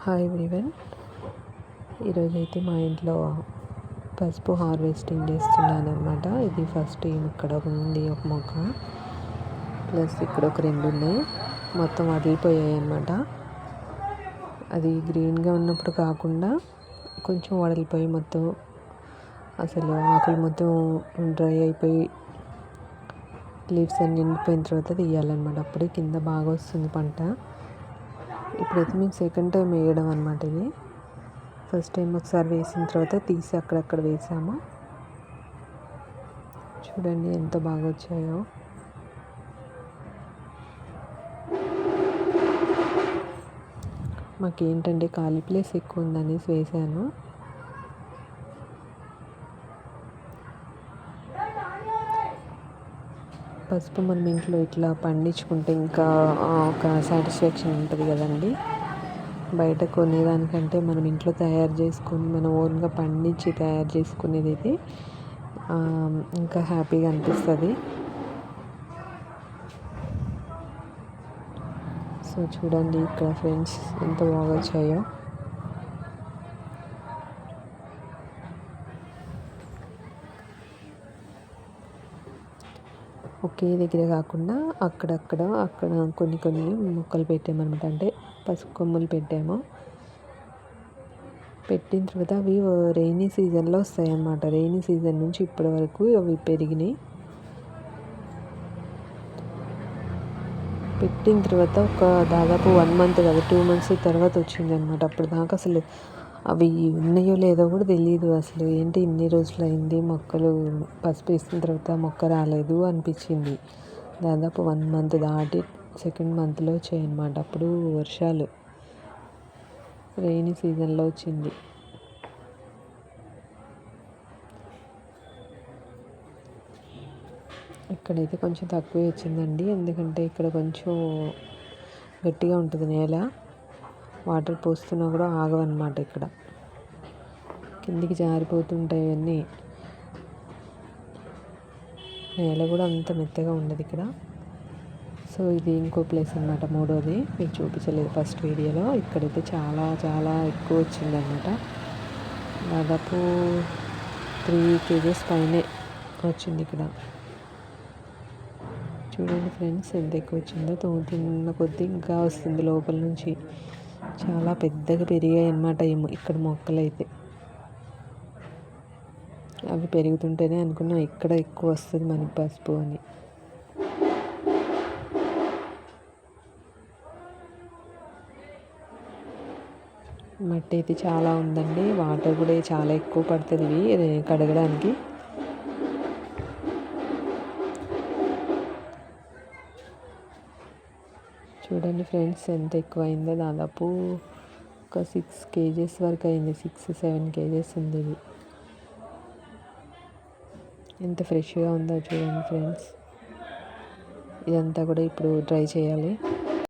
Hi everyone. ఈరోజైతే మా ఇంట్లో పసుపు హార్వెస్టింగ్ చేస్తున్నాను అనమాట. ఇది ఫస్ట్ ఇక్కడ ఉంది ఒక మొక్క, ప్లస్ ఇక్కడ ఒక 2 ఉన్నాయి. మొత్తం వదిలిపోయాయి అనమాట. అది గ్రీన్గా ఉన్నప్పుడు కాకుండా కొంచెం వడిలిపోయి మొత్తం అసలు ఆకులు మొత్తం డ్రై అయిపోయి లీవ్స్ అన్ని ఎండిపోయిన తర్వాత తీయాలన్నమాట. అప్పుడే కింద బాగా వస్తుంది పంట. ఇప్పుడైతే మీకు సెకండ్ టైం వేయడం అనమాట. ఇది ఫస్ట్ టైం ఒకసారి వేసిన తర్వాత తీసి అక్కడక్కడ వేసాము. చూడండి ఎంత బాగా వచ్చాయో. మాకేంటంటే ఖాళీ ప్లేస్ ఎక్కువ ఉందనేసి వేసాను. పసుపు మనం ఇంట్లో ఇట్లా పండించుకుంటే ఇంకా ఒక సాటిస్ఫాక్షన్ ఉంటుంది కదండి. బయట కొనేదానికంటే మనం ఇంట్లో తయారు చేసుకొని మనం ఓన్గా పండించి తయారు చేసుకునేది ఇది ఇంకా హ్యాపీగా అనిపిస్తుంది. సో చూడండి ఇక్కడ ఫ్రెండ్స్ ఎంత బాగా వచ్చాయో. ఒకే దగ్గర కాకుండా అక్కడ కొన్ని మొక్కలు పెట్టామన్నమాట. అంటే పసుపు కొమ్మలు పెట్టాము. పెట్టిన తర్వాత అవి రెయినీ సీజన్లో వస్తాయన్నమాట. రెయినీ సీజన్ నుంచి ఇప్పటి వరకు అవి పెరిగినాయి. పెట్టిన తర్వాత ఒక దాదాపు 1 మంత్ కదా 2 మంత్స్ తర్వాత వచ్చిందనమాట. అప్పుడు దాకా అసలు అవి ఉన్నాయో లేదో కూడా తెలియదు. అసలు ఏంటి ఇన్ని రోజులు అయింది మొక్కలు పసుపు వేసిన తర్వాత మొక్క రాలేదు అనిపించింది. దాదాపు 1 మంత్ దాటి సెకండ్ మంత్లో వచ్చాయన్నమాట. అప్పుడు వర్షాలు రెయినీ సీజన్లో వచ్చింది. ఇక్కడైతే కొంచెం తక్కువే వచ్చిందండి. ఎందుకంటే ఇక్కడ కొంచెం గట్టిగా ఉంటుంది నేల. వాటర్ పోస్తున్నా కూడా ఆగవన్నమాట. ఇక్కడ కిందికి జారిపోతుంటాయి అన్నీ. నేల కూడా అంత మెత్తగా ఉండదు ఇక్కడ. సో ఇది ఇంకో ప్లేస్ అనమాట, మూడోది. మీకు చూపించలేదు ఫస్ట్ వీడియోలో. ఇక్కడైతే చాలా చాలా ఎక్కువ వచ్చిందన్నమాట. దాదాపు 3 kgs పైనే వచ్చింది ఇక్కడ. చూడండి ఫ్రెండ్స్ ఎంత ఎక్కువ వచ్చిందో. తోముతున్న కొద్దీ ఇంకా వస్తుంది లోపల నుంచి. చాలా పెద్దగా పెరిగాయి అన్నమాట ఇక్కడ మొక్కలు అయితే. అవి పెరుగుతుంటేనే అనుకున్నాం ఇక్కడ ఎక్కువ వస్తుంది మనకి పసుపు అని. మట్టి అయితే చాలా ఉందండి. వాటర్ కూడా చాలా ఎక్కువ పడుతుంది ఇవి కడగడానికి. చూడండి ఫ్రెండ్స్ ఎంత ఎక్కువ అయిందో. దాదాపు ఒక 6 kgs వరకు అయింది. 6-7 kgs ఉంది ఇది. ఎంత ఫ్రెష్గా ఉందో చూడండి ఫ్రెండ్స్. ఇదంతా కూడా ఇప్పుడు డ్రై చేయాలి.